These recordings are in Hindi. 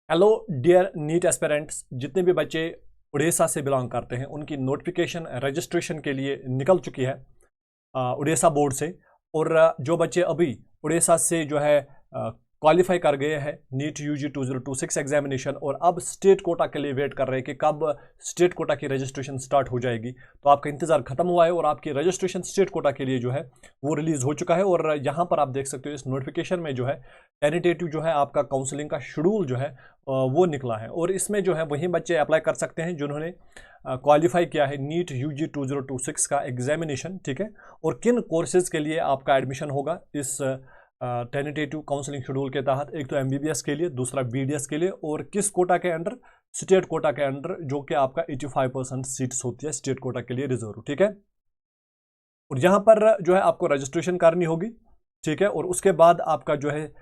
हेलो डियर नीट एस्पिरेंट्स, जितने भी बच्चे उड़ीसा से बिलोंग करते हैं उनकी नोटिफिकेशन रजिस्ट्रेशन के लिए निकल चुकी है उड़ीसा बोर्ड से। और जो बच्चे अभी उड़ीसा से जो है क्वालिफाई कर गए हैं नीट यूजी 2026 एग्जामिनेशन और अब स्टेट कोटा के लिए वेट कर रहे हैं कि कब स्टेट कोटा की रजिस्ट्रेशन स्टार्ट हो जाएगी, तो आपका इंतजार खत्म हुआ है और आपकी रजिस्ट्रेशन स्टेट कोटा के लिए जो है वो रिलीज हो चुका है। और यहाँ पर आप देख सकते हो इस नोटिफिकेशन में जो है टेंटेटिव जो है आपका काउंसलिंग का शेड्यूल जो है वो निकला है। और इसमें जो है वही बच्चे अप्लाई कर सकते हैं जिन्होंने क्वालिफाई किया है नीट यूजी 2026 का एग्जामिनेशन, ठीक है। और किन कोर्सेज के लिए आपका एडमिशन होगा इस टेंटेटिव काउंसलिंग शेड्यूल के तहत, एक तो एमबीबीएस के लिए, दूसरा बीडीएस के लिए, और किस कोटा के अंडर, स्टेट कोटा के अंडर, जो कि आपका 85% सीट्स होती है स्टेट कोटा के लिए रिजर्व, ठीक है। और यहाँ पर जो है आपको रजिस्ट्रेशन करनी होगी, ठीक है। और उसके बाद आपका जो है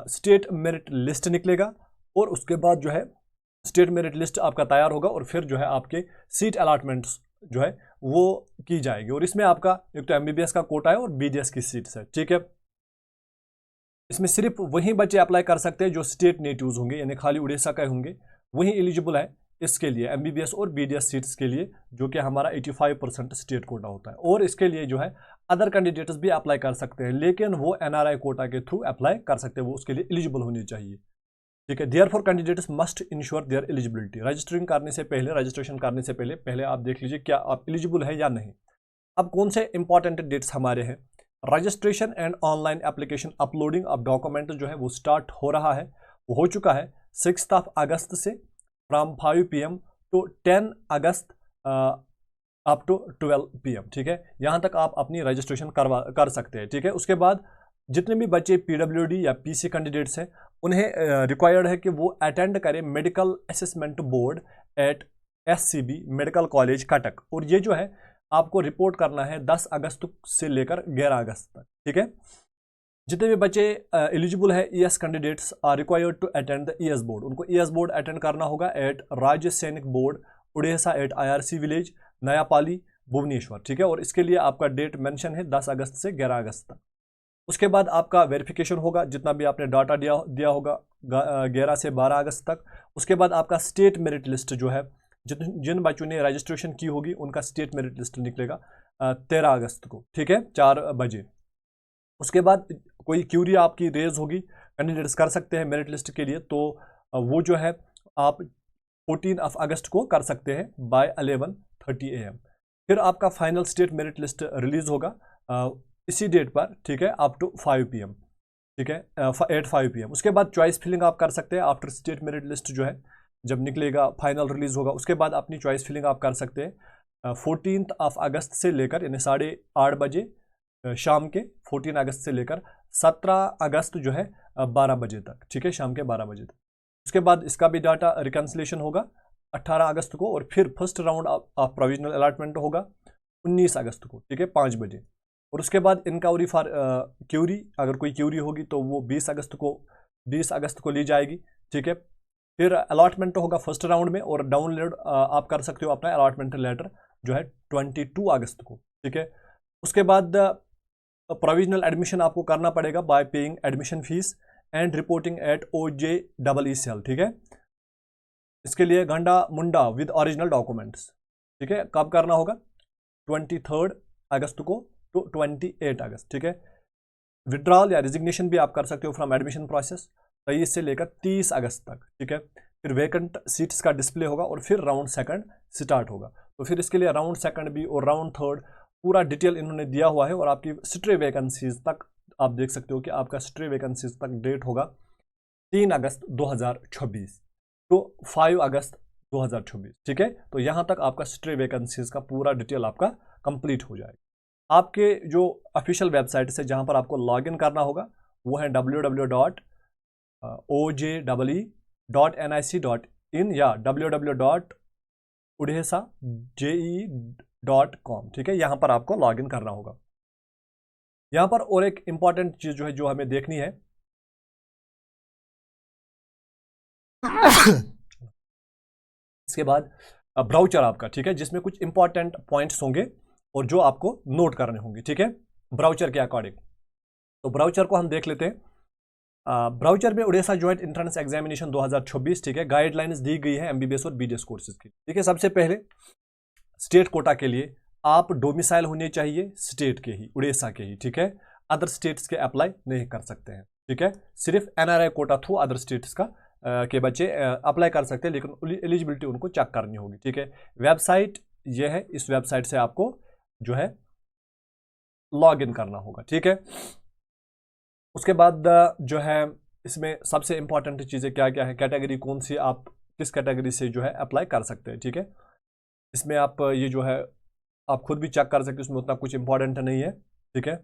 स्टेट मेरिट लिस्ट निकलेगा और उसके बाद जो है स्टेट मेरिट लिस्ट आपका तैयार होगा और फिर जो है आपके सीट अलॉटमेंट्स जो है वो की जाएगी। और इसमें आपका एक तो एमबीबीएस का कोटा है और बीडीएस की सीट्स है, ठीक है। इसमें सिर्फ वही बच्चे अप्लाई कर सकते हैं जो स्टेट नेटिव्स होंगे, यानी खाली उड़ीसा का होंगे, वही एलिजिबल है इसके लिए एमबीबीएस और बीडीएस सीट्स के लिए, जो कि हमारा 85% स्टेट कोटा होता है। और इसके लिए जो है अदर कैंडिडेट्स भी अप्लाई कर सकते हैं, लेकिन वो एनआरआई कोटा के थ्रू अप्लाई कर सकते हैं, वो उसके लिए एलिजिबल होनी चाहिए, ठीक है। Therefore candidates must ensure there eligibility. Registration करने से पहले आप देख लीजिए क्या आप एलिजिबल है या नहीं। अब कौन से इंपॉर्टेंट डेट्स हमारे हैं? Registration and online application uploading of document जो है वो स्टार्ट हो रहा है, वो हो चुका है 6 अगस्त से from 5 PM to 10 August up to 12 PM, ठीक है। यहाँ तक आप अपनी रजिस्ट्रेशन कर सकते हैं, ठीक है। उसके बाद जितने भी बच्चे पीडब्ल्यूडी या पीसी कैंडिडेट्स हैं उन्हें रिक्वायर्ड है कि वो अटेंड करें medical assessment board at SCB medical college Cuttack. और ये जो है आपको रिपोर्ट करना है 10 अगस्त से लेकर 11 अगस्त तक, ठीक है। जितने भी बच्चे एलिजिबल है ES candidates are required to attend the ES board, उनको ES बोर्ड अटेंड करना होगा at Rajya Sainik board Orissa at IRC village Nayapali Bhubaneswar, ठीक है। और इसके लिए आपका डेट मेंशन है 10 अगस्त से 11 अगस्त तक। उसके बाद आपका वेरिफिकेशन होगा जितना भी आपने डाटा दिया होगा 11 से 12 अगस्त तक। उसके बाद आपका स्टेट मेरिट लिस्ट जो है जिन बच्चों ने रजिस्ट्रेशन की होगी उनका स्टेट मेरिट लिस्ट निकलेगा 13 अगस्त को, ठीक है, 4 बजे। उसके बाद कोई क्यूरी आपकी रेज होगी, कैंडिडेट्स कर सकते हैं मेरिट लिस्ट के लिए, तो वो जो है आप 14 अगस्त को कर सकते हैं बाय 11:30 AM। फिर आपका final state merit list release होगा इसी डेट पर, ठीक है, अप टू 5 PM, ठीक है, एट 5 PM। उसके बाद चॉइस फिलिंग आप कर सकते हैं आफ्टर स्टेट मेरिट लिस्ट जो है जब निकलेगा, फाइनल रिलीज होगा, उसके बाद अपनी चॉइस फिलिंग आप कर सकते हैं 14 अगस्त से लेकर, यानी 8:30 बजे शाम के 14 अगस्त से लेकर 17 अगस्त जो है 12 बजे तक, ठीक है, शाम के 12 बजे तक। उसके बाद इसका भी डाटा रिकन्सिलेशन होगा 18 अगस्त को और फिर first round of provisional allotment होगा 19 अगस्त को, ठीक है, 5 बजे। और उसके बाद इनक्वायरी फॉर क्यूरी, अगर कोई क्यूरी होगी तो वो 20 अगस्त को ली जाएगी, ठीक है। फिर अलॉटमेंट होगा फर्स्ट राउंड में और डाउनलोड आप कर सकते हो अपना अलॉटमेंट लेटर जो है 22 अगस्त को, ठीक है। उसके बाद प्रोविजनल एडमिशन आपको करना पड़ेगा by paying admission fees and reporting at OJEE cell, ठीक है। इसके लिए गंडा मुंडा विद ओरिजिनल डॉक्यूमेंट्स, ठीक है, कब करना होगा? 23 अगस्त को तो 28 अगस्त, ठीक है। विड्रॉल या रिजिग्नेशन भी आप कर सकते हो फ्रॉम एडमिशन प्रोसेस 23 से लेकर 30 अगस्त तक, ठीक है। फिर वैकेंट सीट्स का डिस्प्ले होगा और फिर राउंड सेकंड स्टार्ट होगा। तो फिर इसके लिए राउंड सेकंड भी और राउंड थर्ड पूरा डिटेल इन्होंने दिया हुआ है। और आपकी स्ट्रे वैकेंसीज तक आप देख सकते हो कि आपका स्ट्रे वैकेंसीज तक डेट होगा 3 अगस्त 2026 तो 5 अगस्त 2026, ठीक है। तो यहाँ तक आपका स्ट्रे वैकेंसीज का पूरा डिटेल आपका कंप्लीट हो जाएगा। आपके जो ऑफिशियल वेबसाइट से जहाँ पर आपको लॉगिन करना होगा वो है www.oje.nic.in या www.udhesajee.com, ठीक है, यहाँ पर आपको लॉगिन करना होगा। यहाँ पर और एक इंपॉर्टेंट चीज जो है जो हमें देखनी है इसके बाद ब्राउचर आपका, ठीक है, जिसमें कुछ इंपॉर्टेंट पॉइंट्स होंगे और जो आपको नोट करने होंगे, ठीक है, ब्राउचर के अकॉर्डिंग। तो ब्राउचर को हम देख लेते हैं। ब्राउचर में उड़ीसा ज्वाइंट एंट्रेंस एग्जामिनेशन 2026, ठीक है, गाइडलाइंस दी गई है एमबीबीएस और बीडीएस कोर्सेज की। ठीक है, सबसे पहले स्टेट कोटा के लिए आप डोमिसाइल होने चाहिए स्टेट के ही, उड़ीसा के ही, ठीक है, अदर स्टेट्स के अप्लाई नहीं कर सकते हैं। ठीक है, सिर्फ NRI quota through other states का के बच्चे अप्लाई कर सकते हैं, लेकिन एलिजिबिलिटी उनको चेक करनी होगी। ठीक है, वेबसाइट ये है, इस वेबसाइट से आपको जो है लॉग इन करना होगा। ठीक है, उसके बाद जो है इसमें सबसे इंपॉर्टेंट चीज़ें क्या क्या है, कैटेगरी कौन सी, आप किस कैटेगरी से जो है अप्लाई कर सकते हैं। ठीक है, इसमें आप ये जो है आप खुद भी चेक कर सकते हैं, उसमें उतना कुछ इंपॉर्टेंट नहीं है। ठीक है,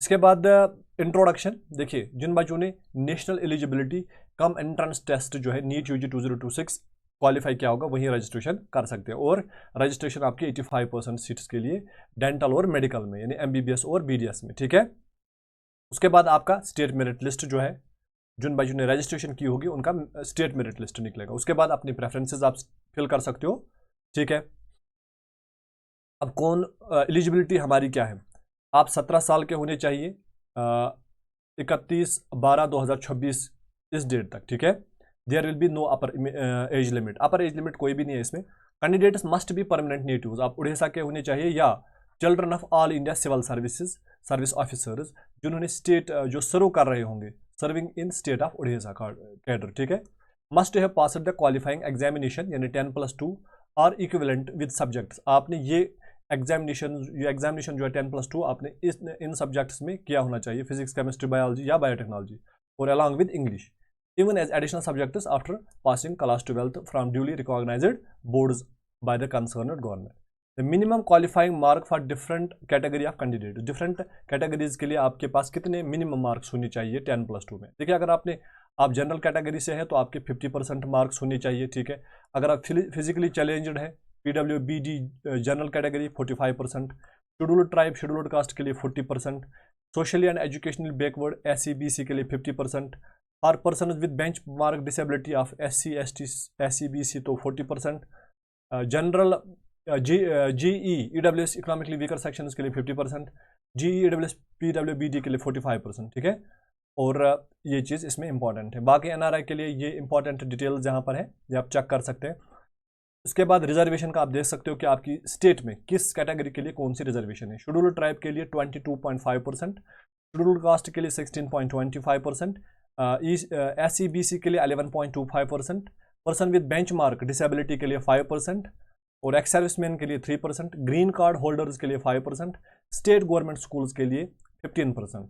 इसके बाद इंट्रोडक्शन, देखिए जिन बच्चों ने national eligibility cum entrance test जो है नीट यूजी 2026 क्वालिफाई किया होगा वहीं रजिस्ट्रेशन कर सकते हैं, और रजिस्ट्रेशन आपकी 85% सीट्स के लिए डेंटल और मेडिकल में, यानी एमबीबीएस और बीडीएस में। ठीक है, उसके बाद आपका स्टेट मेरिट लिस्ट जो है, जिन बच्चों ने रजिस्ट्रेशन की होगी उनका स्टेट मेरिट लिस्ट निकलेगा। उसके बाद अपनी प्रेफरेंसेस आप फिल कर सकते हो। ठीक है, अब कौन एलिजिबिलिटी हमारी क्या है, आप 17 साल के होने चाहिए 31/12/2026 इस डेट तक। ठीक है, there will be no upper age limit, upper age limit कोई भी नहीं है इसमें। Candidates must be permanent natives, आप उड़ीसा के होने चाहिए, या children of all India civil services service officers, जिन्होंने स्टेट जो सर्व कर रहे होंगे, serving in state of Orissa cadre. ठीक है, must have passed the qualifying examination, यानी 10+2 और इक्विवेलेंट विद सब्जेक्ट्स, आपने ये एग्जामिनेशन जो है 10+2 आपने इन सब्जेक्ट्स में किया होना चाहिए, फिजिक्स, केमिस्ट्री, बायोलॉजी या बायोटेक्नोलॉजी, और along with English, even as additional subjects after passing class 12th from duly recognized boards by the concerned government. The minimum qualifying mark for different category of candidates, different categories के लिए आपके पास कितने मिनिमम मार्क्स होने चाहिए 10+2 में। देखिए, अगर आप जनरल कैटेगरी से है तो आपके 50% मार्क्स होने चाहिए। ठीक है, अगर आप फिजिकली चैलेंज्ड है, PWBD general category 45%, scheduled tribe scheduled caste के लिए 40%, socially and educational backward SCBC के लिए 50%, और person with bench mark disability of SC ST SCBC तो 40%, general GE EWS economically weaker section के लिए 50%, GE EWS PWBD के लिए 45%। ठीक है, और ये चीज़ इसमें इंपॉर्टेंट है। बाकी NRI के लिए ये इंपॉर्टेंट डिटेल्स जहाँ पर है ये आप चेक कर सकते हैं। उसके बाद रिजर्वेशन का आप देख सकते हो कि आपकी स्टेट में किस कैटेगरी के लिए कौन सी रिजर्वेशन है। शेड्यूल्ड ट्राइब के लिए 22.5%, शेड्यूल्ड कास्ट के लिए 16.25%, SCBC के लिए 11.25%, person with bench mark disability के लिए 5%, और एक्स सर्विसमैन के लिए 3%, ग्रीन कार्ड होल्डर्स के लिए 5%, स्टेट गवर्नमेंट स्कूल्स के लिए 15%।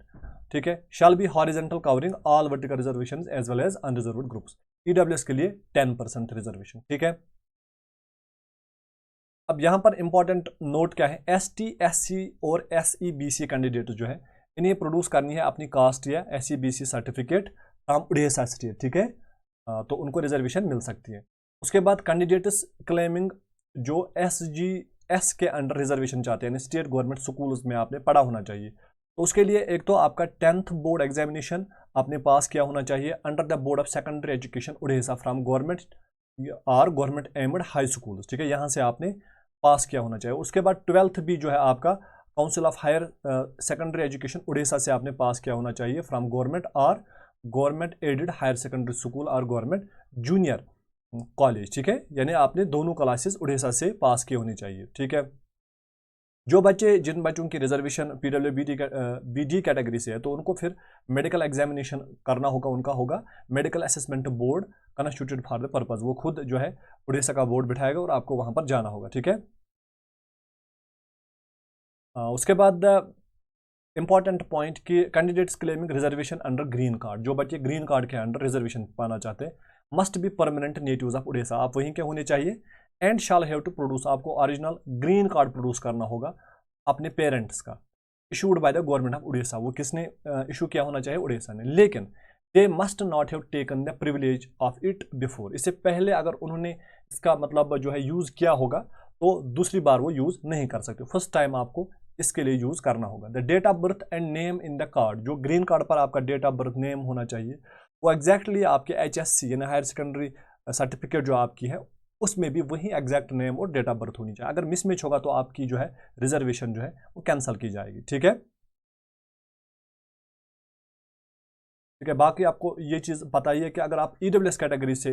ठीक है, shall be horizontal covering all vertical reservation as well as unreserved groups, EWS के लिए 10% रिजर्वेशन। ठीक है, अब यहाँ पर इंपॉर्टेंट नोट क्या है, ST SC और SEBC कैंडिडेट जो है इन्हें प्रोड्यूस करनी है अपनी कास्ट या SEBC certificate from Orissa state. ठीक है, तो उनको रिजर्वेशन मिल सकती है। उसके बाद कैंडिडेट्स क्लेमिंग जो SGS के अंडर रिजर्वेशन चाहते हैं, स्टेट गवर्नमेंट स्कूल्स में आपने पढ़ा होना चाहिए, तो उसके लिए एक तो आपका 10th बोर्ड एग्जामिनेशन आपने पास किया होना चाहिए under the board of secondary education Orissa from government और गवर्नमेंट एम्ड हाई स्कूल्स। ठीक है, यहाँ से आपने पास किया होना चाहिए। उसके बाद 12th भी जो है आपका council of higher secondary education Orissa से आपने पास किया होना चाहिए फ्रॉम गवर्नमेंट और government aided higher secondary school और गवर्नमेंट जूनियर कॉलेज। ठीक है, यानी आपने दोनों क्लासेस उड़ीसा से पास की होनी चाहिए। ठीक है, जिन बच्चों की रिजर्वेशन PWBD कैटेगरी से है तो उनको फिर मेडिकल एग्जामिनेशन करना होगा, उनका होगा medical assessment board constituted for the purpose, वो खुद जो है उड़ीसा का बोर्ड बिठाएगा और आपको वहां पर जाना होगा। ठीक है, उसके बाद इंपॉर्टेंट पॉइंट कि candidates claiming reservation under green card, जो बच्चे ग्रीन कार्ड के अंडर रिजर्वेशन पाना चाहते हैं, must be permanent natives of Orissa, आप वहीं के होने चाहिए, and shall have to produce, आपको ओरिजिनल ग्रीन कार्ड प्रोड्यूस करना होगा अपने पेरेंट्स का, issued by the government of Orissa, वो किसने इशू किया होना चाहिए, उड़ीसा ने, लेकिन they must not have taken the privilege of it before, इससे पहले अगर उन्होंने इसका मतलब जो है यूज़ किया होगा तो दूसरी बार वो यूज़ नहीं कर सकते, फर्स्ट टाइम आपको इसके लिए यूज़ करना होगा। The date of birth and name in the card, जो ग्रीन कार्ड पर आपका डेट ऑफ बर्थ नेम होना चाहिए वो एग्जैक्टली आपके HSC यानी हायर सेकेंडरी सर्टिफिकेट जो आपकी है उसमें भी वही एग्जैक्ट नेम और डेट ऑफ बर्थ होनी चाहिए। अगर मिसमैच होगा तो आपकी जो है रिजर्वेशन जो है वो कैंसिल की जाएगी। ठीक है, ठीक है। बाकी आपको ये चीज़ पता ही है कि अगर आप EWS कैटेगरी से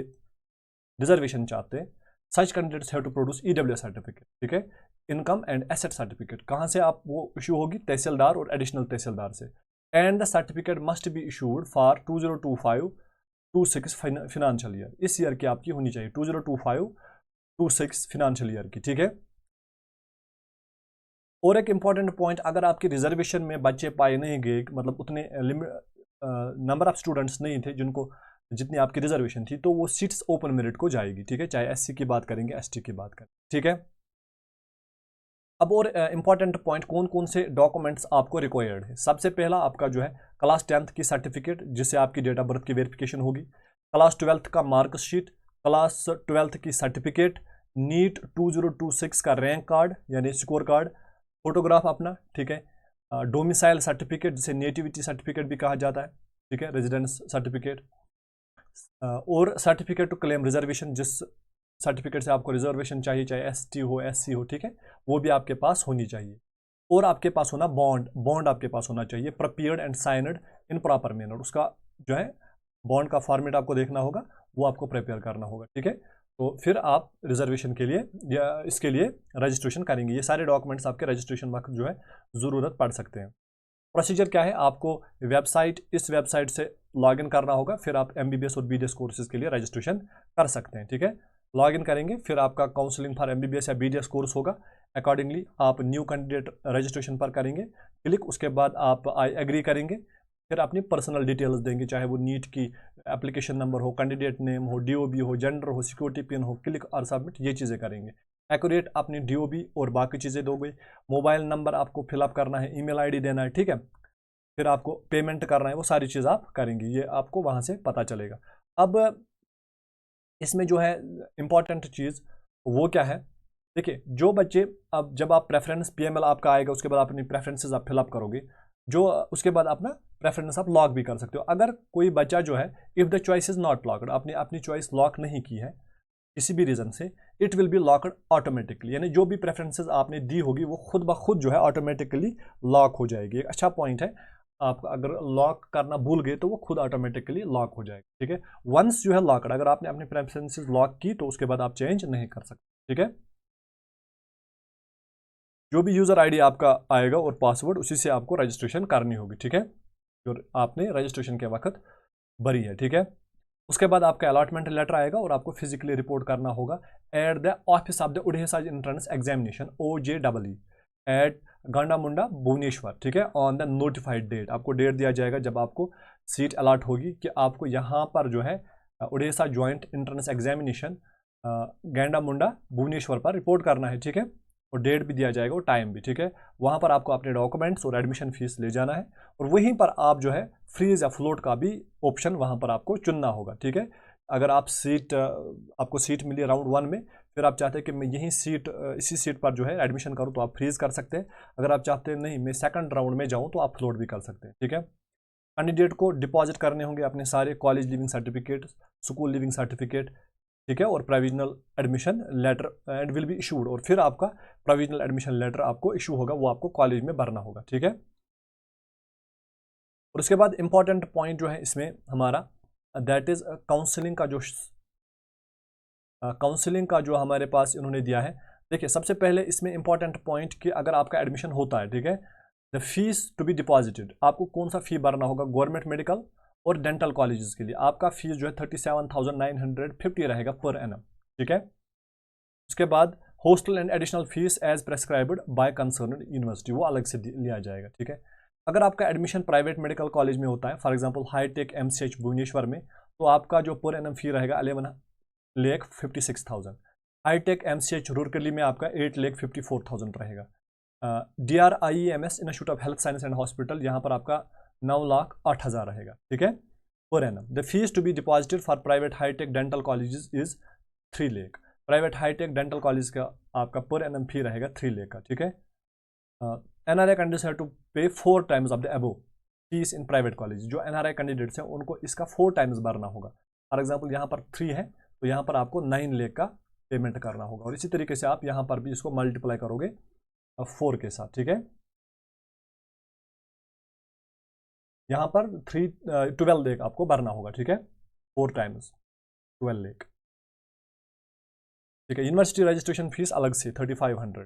रिजर्वेशन चाहते हैं, such candidates have to produce EWS certificate, ठीक है। इनकम एंड एसेट सर्टिफिकेट कहाँ से आप वो इशू होगी? तहसीलदार और एडिशनल तहसीलदार से। And the certificate must be issued for 2025-26 financial year. इस ईयर की आपकी होनी चाहिए 2025-26 फाइनेंशियल ईयर की, ठीक है। और एक इंपॉर्टेंट पॉइंट, अगर आपकी रिजर्वेशन में बच्चे पाए नहीं गए, मतलब उतने नंबर ऑफ स्टूडेंट्स नहीं थे जिनको जितनी आपकी रिजर्वेशन थी, तो वो सीट्स ओपन मेरिट को जाएगी, ठीक है। चाहे SC की बात करेंगे, ST की बात करें, ठीक है। अब और इंपॉर्टेंट पॉइंट, कौन कौन से डॉक्यूमेंट्स आपको रिक्वायर्ड है। सबसे पहला आपका जो है क्लास 10th की सर्टिफिकेट, जिससे आपकी डेट ऑफ बर्थ की वेरिफिकेशन होगी। क्लास 12th का मार्कशीट, क्लास 12th की सर्टिफिकेट, नीट 2026 का रैंक कार्ड यानी स्कोर कार्ड, फोटोग्राफ अपना, ठीक है। डोमिसाइल सर्टिफिकेट, जिसे नेटिविटी सर्टिफिकेट भी कहा जाता है, ठीक है, रेजिडेंस सर्टिफिकेट। और सर्टिफिकेट टू क्लेम रिजर्वेशन, जिस सर्टिफिकेट से आपको रिजर्वेशन चाहिए, चाहे ST हो, SC हो, ठीक है, वो भी आपके पास होनी चाहिए। और आपके पास होना बॉन्ड आपके पास होना चाहिए, prepared and signed in proper manner. उसका जो है बॉन्ड का फॉर्मेट आपको देखना होगा, वो आपको प्रिपेयर करना होगा, ठीक है। तो फिर आप रिजर्वेशन के लिए या इसके लिए रजिस्ट्रेशन करेंगे। ये सारे डॉक्यूमेंट्स आपके रजिस्ट्रेशन वक्त जो है ज़रूरत पड़ सकते हैं। प्रोसीजर क्या है? आपको इस वेबसाइट से लॉगिन करना होगा, फिर आप MBBS और BDS कोर्सेज के लिए रजिस्ट्रेशन कर सकते हैं, ठीक है। लॉगिन करेंगे, फिर आपका काउंसलिंग फॉर MBBS या BDS कोर्स होगा। अकॉर्डिंगली आप न्यू कैंडिडेट रजिस्ट्रेशन पर करेंगे क्लिक, उसके बाद आप आई एग्री करेंगे, फिर अपनी पर्सनल डिटेल्स देंगे, चाहे वो नीट की एप्लीकेशन नंबर हो, कैंडिडेट नेम हो, DOB हो, जेंडर हो, सिक्योरिटी पिन हो, क्लिक और सबमिट, ये चीज़ें करेंगे। एक्यूरेट अपनी DOB और बाकी चीज़ें दोगे। मोबाइल नंबर आपको फिलअप करना है, ईमेल ID देना है, ठीक है। फिर आपको पेमेंट करना है, वो सारी चीज़ आप करेंगे, ये आपको वहाँ से पता चलेगा। अब इसमें जो है इंपॉर्टेंट चीज़ वो क्या है? देखिए, जो बच्चे, अब जब आप प्रेफरेंस PML आपका आएगा, उसके बाद अपनी प्रेफरेंसेस आप फिलअप करोगे, जो उसके बाद अपना प्रेफरेंस आप लॉक भी कर सकते हो। अगर कोई बच्चा जो है, if the choice is not locked, आपने अपनी चॉइस लॉक नहीं की है किसी भी रीज़न से, it will be locked automatically, यानी जो भी प्रेफरेंसेस आपने दी होगी वो खुद ब खुद जो है ऑटोमेटिकली लॉक हो जाएगी। एक अच्छा पॉइंट है, आप अगर लॉक करना भूल गए तो वो खुद ऑटोमेटिकली लॉक हो जाएगा, ठीक है। वंस जो है लॉकड, अगर आपने अपनी प्रेफरेंसेस लॉक की तो उसके बाद आप चेंज नहीं कर सकते, ठीक है। जो भी यूज़र ID आपका आएगा और पासवर्ड, उसी से आपको रजिस्ट्रेशन करनी होगी, ठीक है, जो आपने रजिस्ट्रेशन के वक्त भरी है, ठीक है। उसके बाद आपका अलॉटमेंट लेटर आएगा और आपको फिजिकली रिपोर्ट करना होगा at the office of the Orissa entrance examination OJEE at Gandamunda Bhubaneswar, ठीक है, ऑन द नोटिफाइड डेट। आपको डेट दिया जाएगा जब आपको सीट अलॉट होगी कि आपको यहाँ पर जो है Orissa joint entrance examination Gandamunda Bhubaneswar पर रिपोर्ट करना है, ठीक है। और डेट भी दिया जाएगा और टाइम भी, ठीक है। वहाँ पर आपको अपने डॉक्यूमेंट्स और एडमिशन फीस ले जाना है, और वहीं पर आप जो है फ्रीज या फ्लोट का भी ऑप्शन वहाँ पर आपको चुनना होगा, ठीक है। अगर आपको सीट मिली राउंड 1 में, फिर आप चाहते हैं कि मैं यही इसी सीट पर जो है एडमिशन करूँ, तो आप फ्रीज कर सकते हैं। अगर आप चाहते हैं नहीं मैं सेकंड राउंड में जाऊँ, तो आप फ्लोट भी कर सकते हैं, ठीक है। कैंडिडेट को डिपॉजिट करने होंगे अपने सारे college leaving certificate, school leaving certificate, ठीक है, और provisional admission letter and will be issued, और फिर आपका प्रोविजनल एडमिशन लेटर आपको इशू होगा, वो आपको कॉलेज में भरना होगा, ठीक है। और उसके बाद इंपॉर्टेंट पॉइंट जो है इसमें हमारा, दैट इज काउंसलिंग का जो हमारे पास इन्होंने दिया है। देखिए, सबसे पहले इसमें इंपॉर्टेंट पॉइंट कि अगर आपका एडमिशन होता है, ठीक है, the fees to be deposited, आपको कौन सा फी भरना होगा? गवर्नमेंट मेडिकल और डेंटल कॉलेजेस के लिए आपका फीस जो है 37,950 रहेगा पर एनम, ठीक है। उसके बाद hostel and additional fees as prescribed by concern university, वो अलग से लिया जाएगा, ठीक है। अगर आपका एडमिशन प्राइवेट मेडिकल कॉलेज में होता है, for example hitech MCH Bhubaneswar में, तो आपका जो पर एनम फी रहेगा 11,56,000। हाईटेक MCH रूरकली में आपका 8,54,000 रहेगा। DRIEMS institute of health science and hospital, यहाँ पर आपका 9,08,000 रहेगा, ठीक है, पर एनम। The fees to be deposited for private hitech dental colleges is 3 lakh. Private hitech dental college का आपका पर एनम फी रहेगा 3 लाख का, ठीक है। NRI कैंडिडेट्स हैव टू पे 4 times of the above fees in private college. जो NRI कैंडिडेट्स हैं उनको इसका 4 टाइम्स भरना होगा। फॉर एग्जाम्पल यहाँ पर 3 है, तो यहाँ पर आपको 9 लाख का पेमेंट करना होगा, और इसी तरीके से आप यहाँ पर भी इसको मल्टीप्लाई करोगे 4 के साथ, ठीक है। यहाँ पर 12 लाख आपको भरना होगा, ठीक है, 4 टाइम्स 12 लाख, ठीक है। यूनिवर्सिटी रजिस्ट्रेशन फीस अलग से 3500।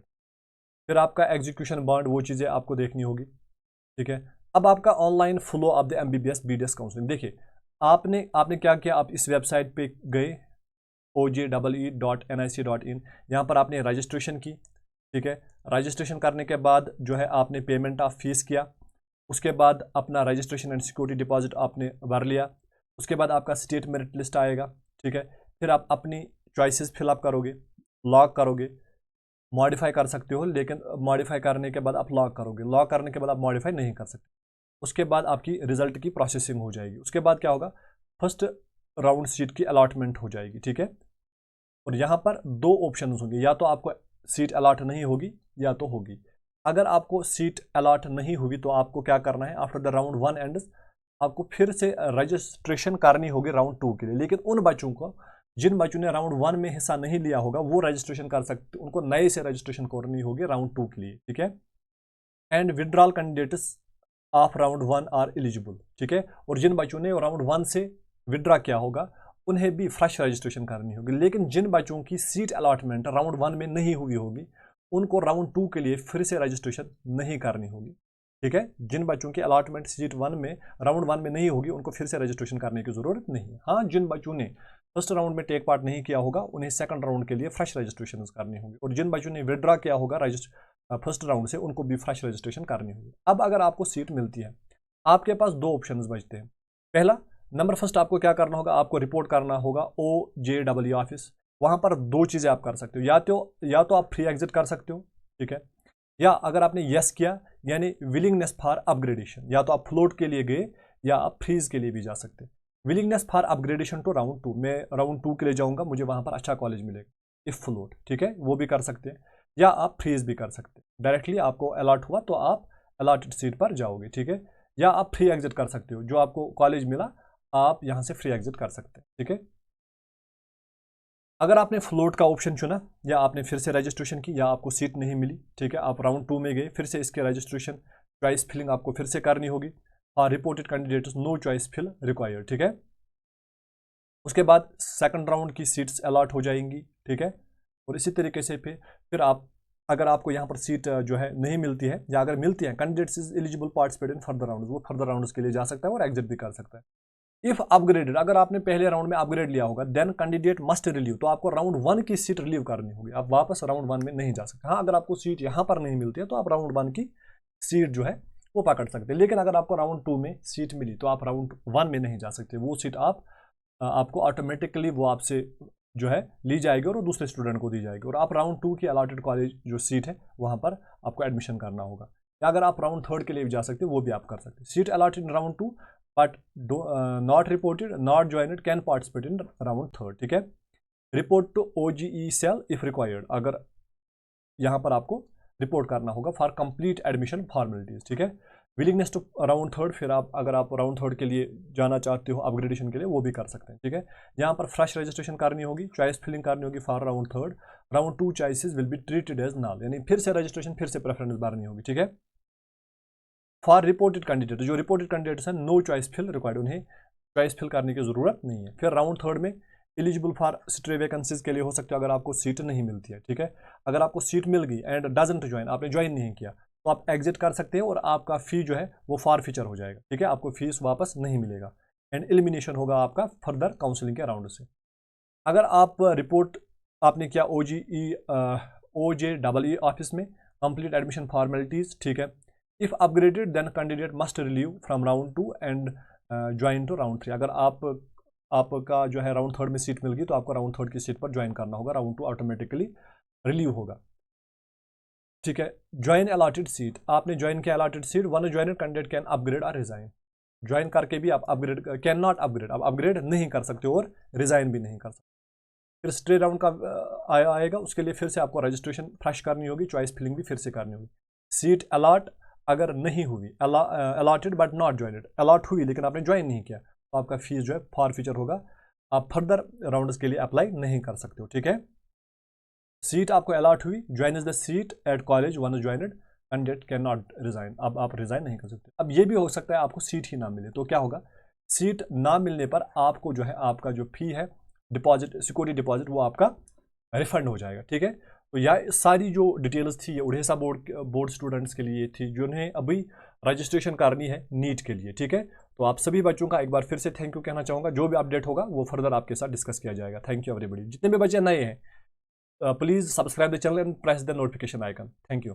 फिर आपका एग्जीक्यूशन बॉन्ड, वो चीज़ें आपको देखनी होगी, ठीक है। अब आपका online flow of the MBBS BDS counselling. देखिए आपने क्या किया, आप इस वेबसाइट पे गए oje.nic.in, यहाँ पर आपने रजिस्ट्रेशन की, ठीक है। रजिस्ट्रेशन करने के बाद जो है आपने पेमेंट ऑफ फीस किया, उसके बाद अपना रजिस्ट्रेशन एंड सिक्योरिटी डिपॉजिट आपने भर लिया, उसके बाद आपका स्टेट मेरिट लिस्ट आएगा, ठीक है। फिर आप अपनी चॉइसेस फिलअप करोगे, लॉक करोगे, मॉडिफाई कर सकते हो, लेकिन मॉडिफाई करने के बाद आप लॉक करोगे, लॉक करने के बाद आप मॉडिफाई नहीं कर सकते। उसके बाद आपकी रिजल्ट की प्रोसेसिंग हो जाएगी। उसके बाद क्या होगा, फर्स्ट राउंड सीट की अलॉटमेंट हो जाएगी, ठीक है। और यहाँ पर 2 ऑप्शन होंगे, या तो आपको सीट अलॉट नहीं होगी या तो होगी। अगर आपको सीट अलॉट नहीं हुई तो आपको क्या करना है, आफ्टर द राउंड 1 एंड्स आपको फिर से रजिस्ट्रेशन करनी होगी राउंड 2 के लिए। लेकिन उन बच्चों को, जिन बच्चों ने राउंड 1 में हिस्सा नहीं लिया होगा, वो रजिस्ट्रेशन कर सकते, उनको नए से रजिस्ट्रेशन करनी होगी राउंड 2 के लिए, ठीक है। And withdrawal candidates of round 1 are eligible, ठीक है। और जिन बच्चों ने राउंड 1 से विड्रॉ किया होगा उन्हें भी फ्रेश रजिस्ट्रेशन करनी होगी। लेकिन जिन बच्चों की सीट अलॉटमेंट राउंड 1 में नहीं हुई होगी, उनको राउंड 2 के लिए फिर से रजिस्ट्रेशन नहीं करनी होगी, ठीक है। जिन बच्चों की अलॉटमेंट सीट 1 में राउंड 1 में नहीं होगी, उनको फिर से रजिस्ट्रेशन करने की ज़रूरत नहीं है। हाँ, जिन बच्चों ने फर्स्ट राउंड में टेक पार्ट नहीं किया होगा, उन्हें सेकंड राउंड के लिए फ्रेश रजिस्ट्रेशन करनी होगी। और जिन बच्चों ने विड्रॉ किया होगा फर्स्ट राउंड से, उनको भी फ्रेश रजिस्ट्रेशन करनी होगी। अब अगर आपको सीट मिलती है, आपके पास 2 ऑप्शन बचते हैं। पहला नंबर फर्स्ट आपको क्या करना होगा, आपको रिपोर्ट करना होगा OJEE ऑफिस। वहाँ पर 2 चीज़ें आप कर सकते हो, या तो आप फ्री एग्जिट कर सकते हो, ठीक है। या अगर आपने यस किया, यानी विलिंगनेस फॉर अपग्रेडेशन, या तो आप फ्लोट के लिए गए या आप फ्रीज के लिए भी जा सकते हैं। Willingness for upgradation to round 2, मैं राउंड 2 के लिए जाऊँगा, मुझे वहाँ पर अच्छा कॉलेज मिलेगा, इफ फ्लोट, ठीक है, वो भी कर सकते हैं। या आप फ्रीज भी कर सकते हैं, डायरेक्टली आपको अलॉट हुआ तो आप अलॉटेड सीट पर जाओगे, ठीक है। या आप फ्री एग्जिट कर सकते हो, जो आपको कॉलेज मिला आप यहाँ से फ्री एग्जिट कर सकते हैं, ठीक है। अगर आपने फ्लोट का ऑप्शन चुना, या आपने फिर से रजिस्ट्रेशन की, या आपको सीट नहीं मिली, ठीक है, आप राउंड 2 में गए, फिर से इसके रजिस्ट्रेशन चॉइस फिलिंग आपको फिर से करनी होगी। और reported candidates no choice fill required, ठीक है। उसके बाद सेकंड राउंड की सीट्स अलॉट हो जाएंगी, ठीक है। और इसी तरीके से फिर आप, अगर आपको यहाँ पर सीट जो है नहीं मिलती है, या अगर मिलती है, candidates is eligible participate in further round, वो फर्दर राउंड्स के लिए जा सकता है और एग्जिट भी कर सकता है। इफ अपग्रेडेड, अगर आपने पहले राउंड में अपग्रेड लिया होगा, देन कैंडिडेट मस्ट रिलीव, तो आपको राउंड 1 की सीट रिलीव करनी होगी, आप वापस राउंड 1 में नहीं जा सकते। हाँ, अगर आपको सीट यहाँ पर नहीं मिलती है तो आप राउंड 1 की सीट जो है वो पकड़ सकते हैं। लेकिन अगर आपको राउंड 2 में सीट मिली तो आप राउंड 1 में नहीं जा सकते, वो सीट आपको ऑटोमेटिकली वो आपसे जो है ली जाएगी और वो दूसरे स्टूडेंट को दी जाएगी, और आप राउंड 2 की अलॉटेड कॉलेज जो सीट है वहाँ पर आपको एडमिशन करना होगा। या अगर आप राउंड 3 के लिए भी जा सकते हैं, वो भी आप कर सकते हैं। Seat allotted in round 2 but not reported, not joined, can participate in round 3, ठीक है। Report to OGE cell if required, अगर यहाँ पर आपको रिपोर्ट करना होगा फॉर कंप्लीट एडमिशन फॉर्मेलिटीज, ठीक है। विलिंगनेस टू राउंड 3, फिर अगर आप राउंड 3 के लिए जाना चाहते हो अपग्रेडेशन के लिए, वो भी कर सकते हैं, ठीक है। यहाँ पर फ्रेश रजिस्ट्रेशन करनी होगी, चॉइस फिलिंग करनी होगी for round 3। Round 2 choices will be treated as null, यानी फिर से रजिस्ट्रेशन, फिर से प्रेफरेंस भरनी होगी, ठीक है। फॉर रिपोर्टेड कैंडिडेट, जो रिपोर्टेड कैंडिडेट्स हैं, नो चॉइस फिल रिक्वायर्ड, उन्हें चॉइस फिल करने की जरूरत नहीं है। फिर राउंड 3 में एलिजिबल फॉर स्ट्रे वैकेंसीज के लिए हो सकते हो, अगर आपको सीट नहीं मिलती है, ठीक है। अगर आपको सीट मिल गई एंड डजंट ज्वाइन, आपने ज्वाइन नहीं किया, तो आप एग्जिट कर सकते हैं और आपका फी जो है वो फॉर फीचर हो जाएगा, ठीक है, आपको फीस वापस नहीं मिलेगा एंड एलिमिनेशन होगा आपका फर्दर काउंसलिंग के राउंड से। अगर आप रिपोर्ट आपने किया OJEE ऑफिस में, कंप्लीट एडमिशन फॉर्मेलिटीज, ठीक है। If upgraded then candidate must relieve from round 2 and join to round 3। अगर आपका जो है राउंड 3 में सीट मिल गई तो आपको राउंड 3 की सीट पर ज्वाइन करना होगा, राउंड 2 ऑटोमेटिकली रिलीव होगा, ठीक है। ज्वाइन अलॉटेड सीट, आपने ज्वाइन किया allotted seat, one joined candidate can upgrade और रिजाइन, ज्वाइन करके भी आप अपग्रेड कैन नॉट अपग्रेड, आप अपग्रेड नहीं कर सकते और रिजाइन भी नहीं कर सकते। फिर स्ट्रे राउंड का आएगा, उसके लिए फिर से आपको रजिस्ट्रेशन फ्रेश करनी होगी, चॉइस फिलिंग भी फिर से करनी होगी। सीट अलॉट अगर नहीं हुई, अलॉटेड बट नॉट ज्वाइनेड, अलॉट हुई लेकिन आपने ज्वाइन नहीं किया, तो आपका फीस जो है फॉर फीचर होगा, आप फर्दर राउंड्स के लिए अप्लाई नहीं कर सकते हो, ठीक है। सीट आपको अलॉट हुई, join is the seat at college one joined, candidate can not resign, अब आप रिज़ाइन नहीं कर सकते। अब ये भी हो सकता है आपको सीट ही ना मिले, तो क्या होगा, सीट ना मिलने पर आपको जो है आपका जो फ़ी है डिपॉजिट, सिक्योरिटी डिपॉजिट, वो आपका रिफंड हो जाएगा। ठीक है, तो यह सारी जो डिटेल्स थी ये उड़ीसा बोर्ड स्टूडेंट्स के लिए थी जिन्हें अभी रजिस्ट्रेशन करनी है नीट के लिए। ठीक है, तो आप सभी बच्चों का एक बार फिर से थैंक यू कहना चाहूँगा। जो भी अपडेट होगा वो फर्दर आपके साथ डिस्कस किया जाएगा। Thank you everybody. जितने भी बच्चे नए हैं please subscribe the channel and press the notification icon. Thank you.